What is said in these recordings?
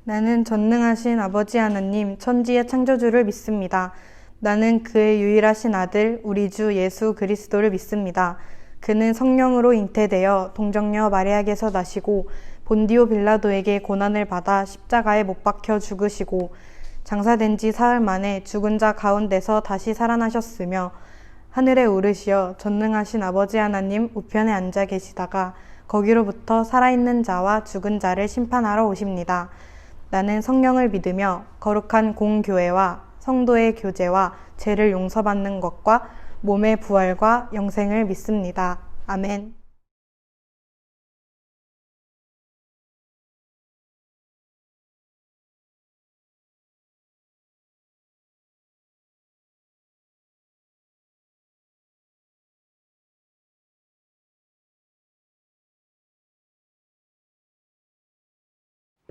나는 전능하신 아버지 하나님, 천지의 창조주를 믿습니다. 나는 그의 유일하신 아들, 우리 주 예수 그리스도를 믿습니다. 그는 성령으로 잉태되어 동정녀 마리아에게서 나시고 본디오 빌라도에게 고난을 받아 십자가에 못 박혀 죽으시고 장사된 지 사흘 만에 죽은 자 가운데서 다시 살아나셨으며 하늘에 오르시어 전능하신 아버지 하나님 우편에 앉아 계시다가 거기로부터 살아있는 자와 죽은 자를 심판하러 오십니다. 나는 성령을 믿으며 거룩한 공교회와 성도의 교제와 죄를 용서받는 것과 몸의 부활과 영생을 믿습니다. 아멘.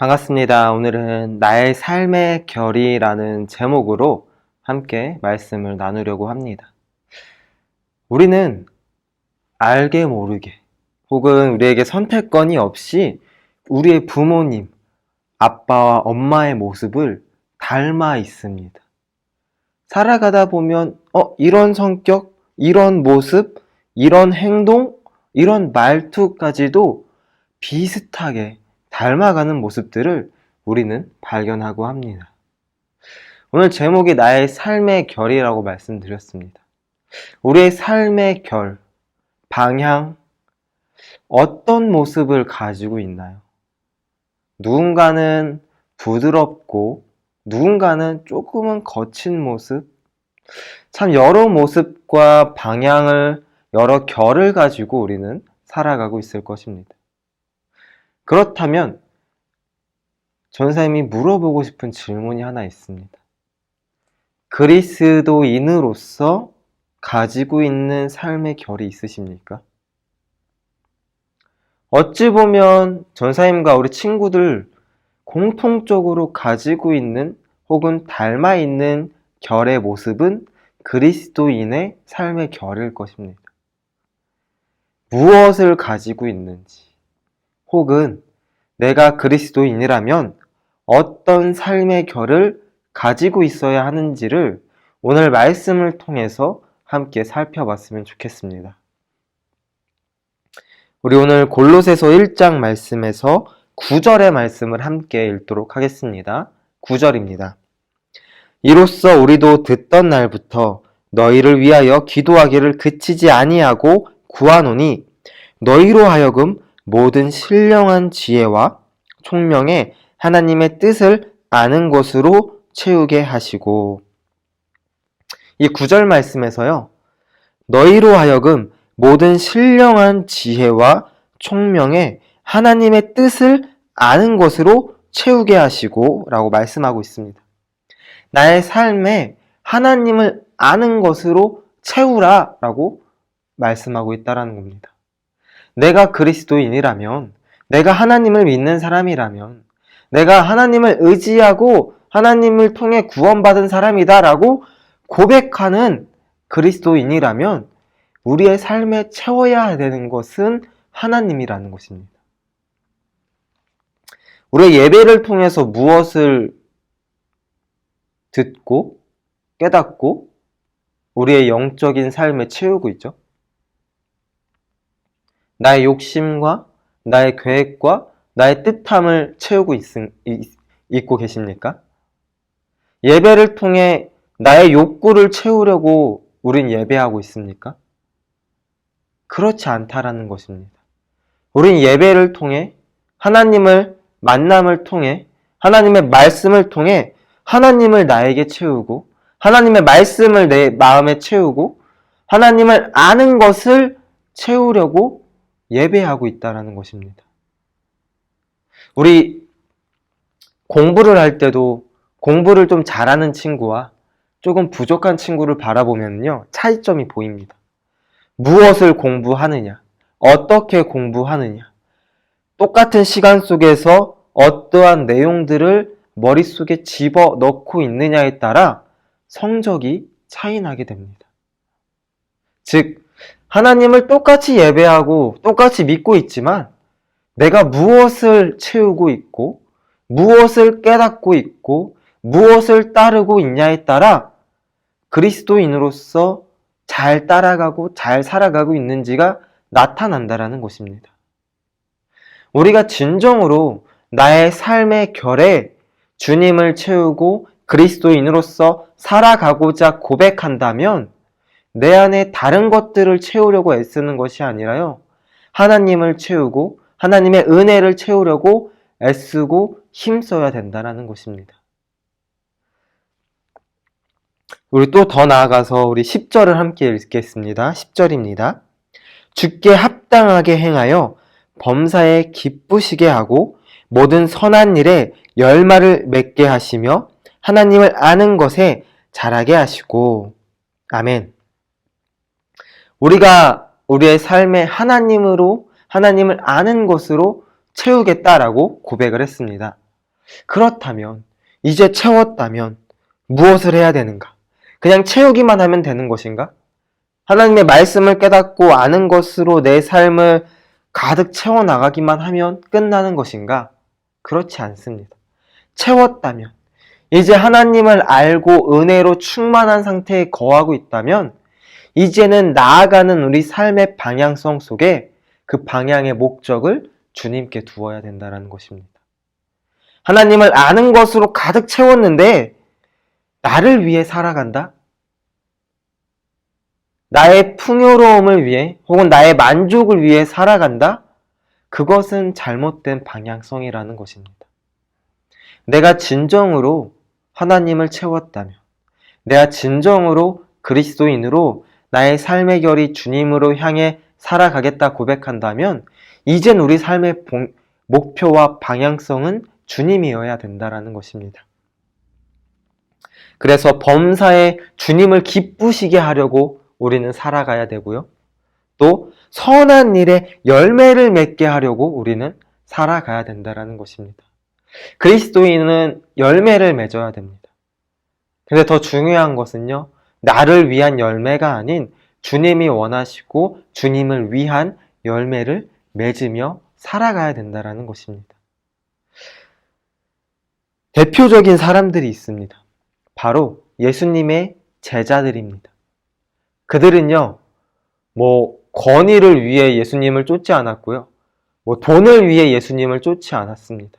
반갑습니다. 오늘은 나의 삶의 결이라는 제목으로 함께 말씀을 나누려고 합니다. 우리는 알게 모르게 혹은 우리에게 선택권이 없이 우리의 부모님, 아빠와 엄마의 모습을 닮아 있습니다. 살아가다 보면 이런 성격, 이런 모습, 이런 행동, 이런 말투까지도 비슷하게 닮아가는 모습들을 우리는 발견하고 합니다. 오늘 제목이 나의 삶의 결이라고 말씀드렸습니다. 우리의 삶의 결, 방향, 어떤 모습을 가지고 있나요? 누군가는 부드럽고 누군가는 조금은 거친 모습, 참 여러 모습과 방향을, 여러 결을 가지고 우리는 살아가고 있을 것입니다. 그렇다면 전사님이 물어보고 싶은 질문이 하나 있습니다. 그리스도인으로서 가지고 있는 삶의 결이 있으십니까? 어찌 보면 전사님과 우리 친구들 공통적으로 가지고 있는 혹은 닮아 있는 결의 모습은 그리스도인의 삶의 결일 것입니다. 무엇을 가지고 있는지, 혹은 내가 그리스도인이라면 어떤 삶의 결을 가지고 있어야 하는지를 오늘 말씀을 통해서 함께 살펴봤으면 좋겠습니다. 우리 오늘 골로새서 1장 말씀에서 9절의 말씀을 함께 읽도록 하겠습니다. 9절입니다. 이로써 우리도 듣던 날부터 너희를 위하여 기도하기를 그치지 아니하고 구하노니 너희로 하여금 모든 신령한 지혜와 총명에 하나님의 뜻을 아는 것으로 채우게 하시고. 이 9절 말씀에서요, 너희로 하여금 모든 신령한 지혜와 총명에 하나님의 뜻을 아는 것으로 채우게 하시고 라고 말씀하고 있습니다. 나의 삶에 하나님을 아는 것으로 채우라 라고 말씀하고 있다는 겁니다. 내가 그리스도인이라면, 내가 하나님을 믿는 사람이라면, 내가 하나님을 의지하고 하나님을 통해 구원받은 사람이다 라고 고백하는 그리스도인이라면 우리의 삶에 채워야 되는 것은 하나님이라는 것입니다. 우리의 예배를 통해서 무엇을 듣고 깨닫고 우리의 영적인 삶에 채우고 있죠? 나의 욕심과 나의 계획과 나의 뜻함을 채우고 있고 계십니까? 예배를 통해 나의 욕구를 채우려고 우린 예배하고 있습니까? 그렇지 않다라는 것입니다. 우린 예배를 통해 하나님을 만남을 통해 하나님의 말씀을 통해 하나님을 나에게 채우고 하나님의 말씀을 내 마음에 채우고 하나님을 아는 것을 채우려고 예배하고 있다는 것입니다. 우리 공부를 할 때도 공부를 좀 잘하는 친구와 조금 부족한 친구를 바라보면요, 차이점이 보입니다. 무엇을 공부하느냐, 어떻게 공부하느냐, 똑같은 시간 속에서 어떠한 내용들을 머릿속에 집어넣고 있느냐에 따라 성적이 차이나게 됩니다. 즉, 하나님을 똑같이 예배하고 똑같이 믿고 있지만 내가 무엇을 채우고 있고 무엇을 깨닫고 있고 무엇을 따르고 있냐에 따라 그리스도인으로서 잘 따라가고 잘 살아가고 있는지가 나타난다라는 것입니다. 우리가 진정으로 나의 삶의 결에 주님을 채우고 그리스도인으로서 살아가고자 고백한다면 내 안에 다른 것들을 채우려고 애쓰는 것이 아니라요. 하나님을 채우고 하나님의 은혜를 채우려고 애쓰고 힘써야 된다는 것입니다. 우리 또 더 나아가서 우리 10절을 함께 읽겠습니다. 10절입니다. 주께 합당하게 행하여 범사에 기쁘시게 하고 모든 선한 일에 열마를 맺게 하시며 하나님을 아는 것에 자라게 하시고. 아멘. 우리가 우리의 삶에 하나님을 아는 것으로 채우겠다라고 고백을 했습니다. 그렇다면 이제 채웠다면 무엇을 해야 되는가? 그냥 채우기만 하면 되는 것인가? 하나님의 말씀을 깨닫고 아는 것으로 내 삶을 가득 채워나가기만 하면 끝나는 것인가? 그렇지 않습니다. 채웠다면, 이제 하나님을 알고 은혜로 충만한 상태에 거하고 있다면 이제는 나아가는 우리 삶의 방향성 속에 그 방향의 목적을 주님께 두어야 된다는 것입니다. 하나님을 아는 것으로 가득 채웠는데 나를 위해 살아간다? 나의 풍요로움을 위해 혹은 나의 만족을 위해 살아간다? 그것은 잘못된 방향성이라는 것입니다. 내가 진정으로 하나님을 채웠다면, 내가 진정으로 그리스도인으로 나의 삶의 결이 주님으로 향해 살아가겠다 고백한다면 이젠 우리 삶의 목표와 방향성은 주님이어야 된다는 것입니다. 그래서 범사에 주님을 기쁘시게 하려고 우리는 살아가야 되고요. 또 선한 일에 열매를 맺게 하려고 우리는 살아가야 된다는 것입니다. 그리스도인은 열매를 맺어야 됩니다. 근데 더 중요한 것은요, 나를 위한 열매가 아닌 주님이 원하시고 주님을 위한 열매를 맺으며 살아가야 된다는 것입니다. 대표적인 사람들이 있습니다. 바로 예수님의 제자들입니다. 그들은요, 권위를 위해 예수님을 쫓지 않았고요. 돈을 위해 예수님을 쫓지 않았습니다.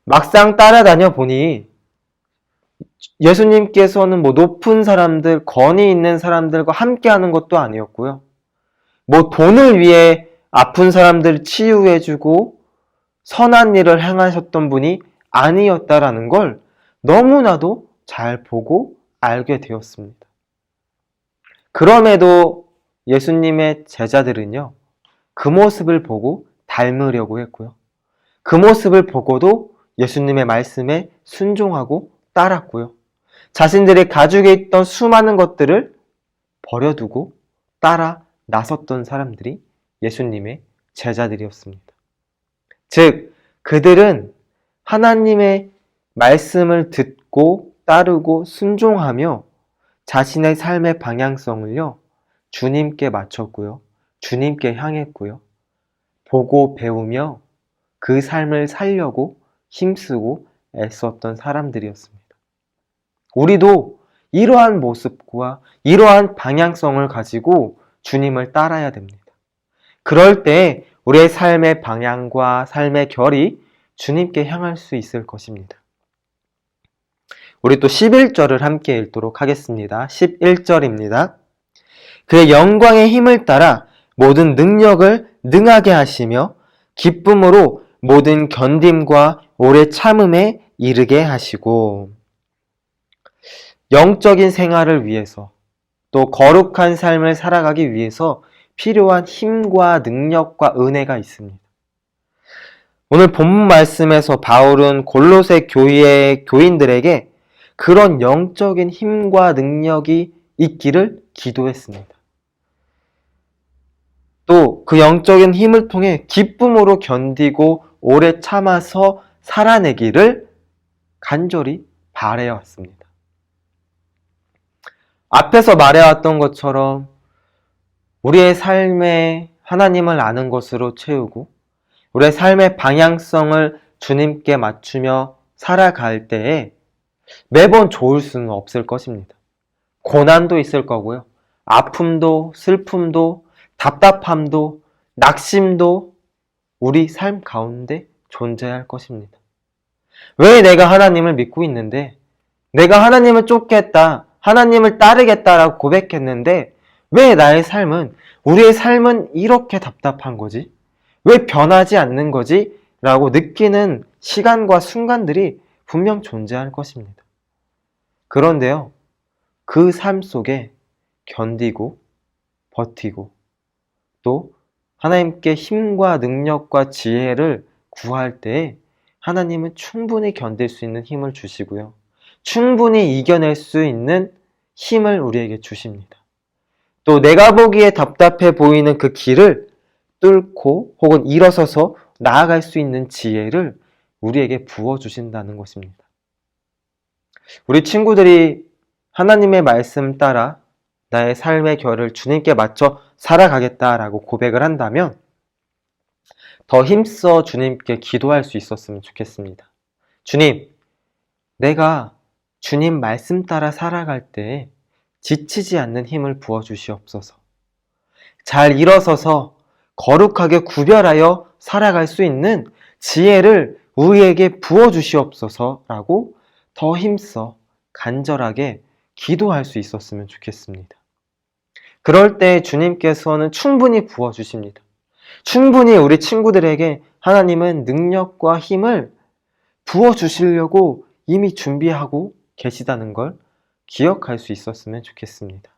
막상 따라다녀 보니 예수님께서는 높은 사람들, 권위 있는 사람들과 함께 하는 것도 아니었고요. 돈을 위해 아픈 사람들 치유해주고 선한 일을 행하셨던 분이 아니었다라는 걸 너무나도 잘 보고 알게 되었습니다. 그럼에도 예수님의 제자들은요, 그 모습을 보고 닮으려고 했고요. 그 모습을 보고도 예수님의 말씀에 순종하고 따랐고요. 자신들이 가지고 있던 수많은 것들을 버려두고 따라 나섰던 사람들이 예수님의 제자들이었습니다. 즉, 그들은 하나님의 말씀을 듣고 따르고 순종하며 자신의 삶의 방향성을요, 주님께 맞췄고요. 주님께 향했고요. 보고 배우며 그 삶을 살려고 힘쓰고 애썼던 사람들이었습니다. 우리도 이러한 모습과 이러한 방향성을 가지고 주님을 따라야 됩니다. 그럴 때 우리의 삶의 방향과 삶의 결이 주님께 향할 수 있을 것입니다. 우리 또 11절을 함께 읽도록 하겠습니다. 11절입니다. 그의 영광의 힘을 따라 모든 능력을 능하게 하시며 기쁨으로 모든 견딤과 오래 참음에 이르게 하시고. 영적인 생활을 위해서 또 거룩한 삶을 살아가기 위해서 필요한 힘과 능력과 은혜가 있습니다. 오늘 본문 말씀에서 바울은 골로새 교회의 교인들에게 그런 영적인 힘과 능력이 있기를 기도했습니다. 또 그 영적인 힘을 통해 기쁨으로 견디고 오래 참아서 살아내기를 간절히 바라왔습니다. 앞에서 말해왔던 것처럼 우리의 삶에 하나님을 아는 것으로 채우고 우리의 삶의 방향성을 주님께 맞추며 살아갈 때에 매번 좋을 수는 없을 것입니다. 고난도 있을 거고요. 아픔도, 슬픔도, 답답함도, 낙심도 우리 삶 가운데 존재할 것입니다. 왜 내가 하나님을 믿고 있는데, 내가 하나님을 쫓겠다, 하나님을 따르겠다라고 고백했는데 왜 나의 삶은, 우리의 삶은 이렇게 답답한 거지? 왜 변하지 않는 거지? 라고 느끼는 시간과 순간들이 분명 존재할 것입니다. 그런데요, 그 삶 속에 견디고 버티고 또 하나님께 힘과 능력과 지혜를 구할 때 하나님은 충분히 견딜 수 있는 힘을 주시고요. 충분히 이겨낼 수 있는 힘을 우리에게 주십니다. 또 내가 보기에 답답해 보이는 그 길을 뚫고 혹은 일어서서 나아갈 수 있는 지혜를 우리에게 부어주신다는 것입니다. 우리 친구들이 하나님의 말씀 따라 나의 삶의 결을 주님께 맞춰 살아가겠다라고 고백을 한다면 더 힘써 주님께 기도할 수 있었으면 좋겠습니다. 주님, 내가 주님 말씀 따라 살아갈 때 지치지 않는 힘을 부어주시옵소서. 잘 일어서서 거룩하게 구별하여 살아갈 수 있는 지혜를 우리에게 부어주시옵소서라고 더 힘써 간절하게 기도할 수 있었으면 좋겠습니다. 그럴 때 주님께서는 충분히 부어주십니다. 충분히 우리 친구들에게 하나님은 능력과 힘을 부어주시려고 이미 준비하고 계시다는 걸 기억할 수 있었으면 좋겠습니다.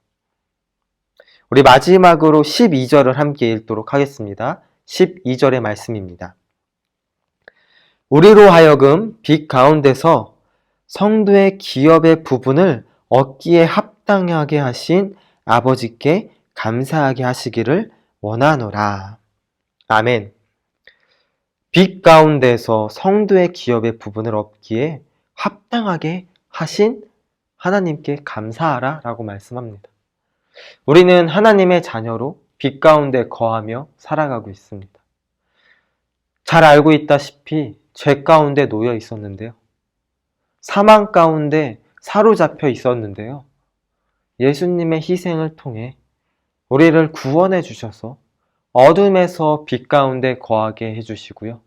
우리 마지막으로 12절을 함께 읽도록 하겠습니다. 12절의 말씀입니다. 우리로 하여금 빛 가운데서 성도의 기업의 부분을 얻기에 합당하게 하신 아버지께 감사하게 하시기를 원하노라. 아멘. 빛 가운데서 성도의 기업의 부분을 얻기에 합당하게 하신 하나님께 감사하라 라고 말씀합니다. 우리는 하나님의 자녀로 빛 가운데 거하며 살아가고 있습니다. 잘 알고 있다시피 죄 가운데 놓여 있었는데요. 사망 가운데 사로잡혀 있었는데요. 예수님의 희생을 통해 우리를 구원해 주셔서 어둠에서 빛 가운데 거하게 해주시고요.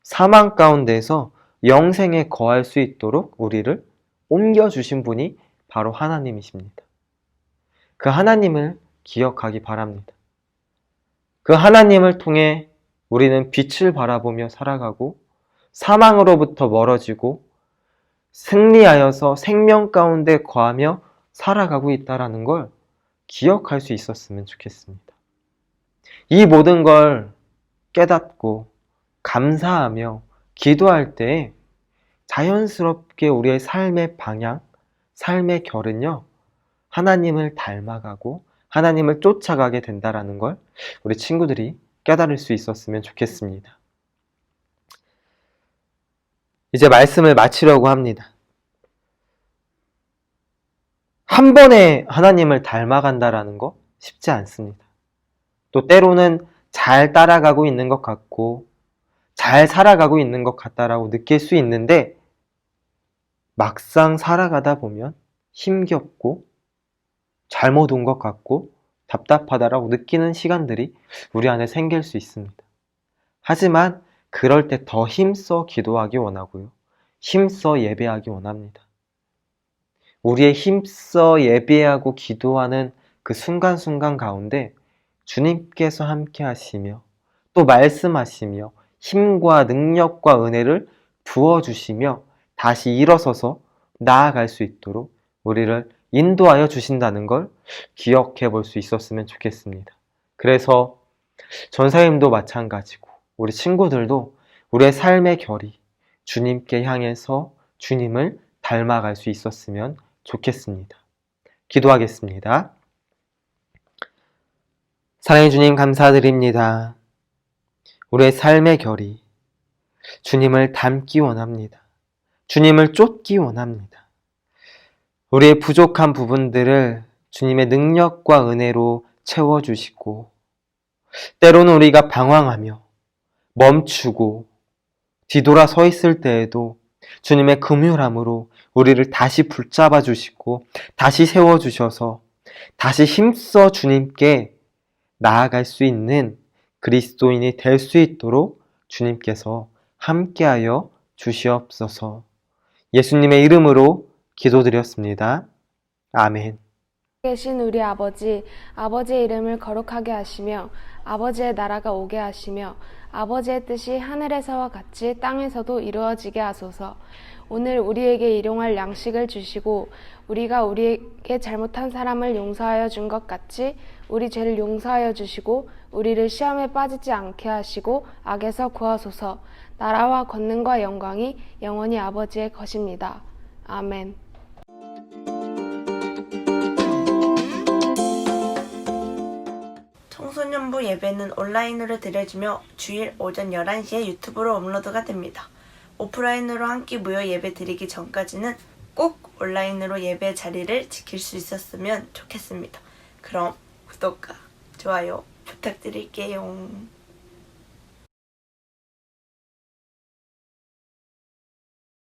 사망 가운데에서 영생에 거할 수 있도록 우리를 옮겨주신 분이 바로 하나님이십니다. 그 하나님을 기억하기 바랍니다. 그 하나님을 통해 우리는 빛을 바라보며 살아가고 사망으로부터 멀어지고 승리하여서 생명 가운데 거하며 살아가고 있다는 걸 기억할 수 있었으면 좋겠습니다. 이 모든 걸 깨닫고 감사하며 기도할 때 자연스럽게 우리의 삶의 방향, 삶의 결은요, 하나님을 닮아가고 하나님을 쫓아가게 된다는 걸 우리 친구들이 깨달을 수 있었으면 좋겠습니다. 이제 말씀을 마치려고 합니다. 한 번에 하나님을 닮아간다라는 거 쉽지 않습니다. 또 때로는 잘 따라가고 있는 것 같고 잘 살아가고 있는 것 같다라고 느낄 수 있는데 막상 살아가다 보면 힘겹고 잘못 온 것 같고 답답하다라고 느끼는 시간들이 우리 안에 생길 수 있습니다. 하지만 그럴 때 더 힘써 기도하기 원하고요. 힘써 예배하기 원합니다. 우리의 힘써 예배하고 기도하는 그 순간순간 가운데 주님께서 함께 하시며 또 말씀하시며 힘과 능력과 은혜를 부어주시며 다시 일어서서 나아갈 수 있도록 우리를 인도하여 주신다는 걸 기억해 볼 수 있었으면 좋겠습니다. 그래서 전사님도 마찬가지고 우리 친구들도 우리의 삶의 결이 주님께 향해서 주님을 닮아갈 수 있었으면 좋겠습니다. 기도하겠습니다. 사랑해 주님 감사드립니다. 우리의 삶의 결이 주님을 닮기 원합니다. 주님을 쫓기 원합니다. 우리의 부족한 부분들을 주님의 능력과 은혜로 채워주시고 때로는 우리가 방황하며 멈추고 뒤돌아 서 있을 때에도 주님의 긍휼함으로 우리를 다시 붙잡아 주시고 다시 세워 주셔서 다시 힘써 주님께 나아갈 수 있는 그리스도인이 될 수 있도록 주님께서 함께하여 주시옵소서. 예수님의 이름으로 기도드렸습니다. 아멘. 계신 우리 아버지, 아버지의 이름을 거룩하게 하시며 아버지의 나라가 오게 하시며 아버지의 뜻이 하늘에서와 같이 땅에서도 이루어지게 하소서. 오늘 우리에게 일용할 양식을 주시고 우리가 우리에게 잘못한 사람을 용서하여 준 것 같이 우리 죄를 용서하여 주시고 우리를 시험에 빠지지 않게 하시고 악에서 구하소서. 나라와 권능과 영광이 영원히 아버지의 것입니다. 아멘. 청소년부 예배는 온라인으로 드려지며 주일 오전 11시에 유튜브로 업로드가 됩니다. 오프라인으로 한 끼 모여 예배 드리기 전까지는 꼭 온라인으로 예배 자리를 지킬 수 있었으면 좋겠습니다. 그럼 구독과 좋아요 부탁드릴게요.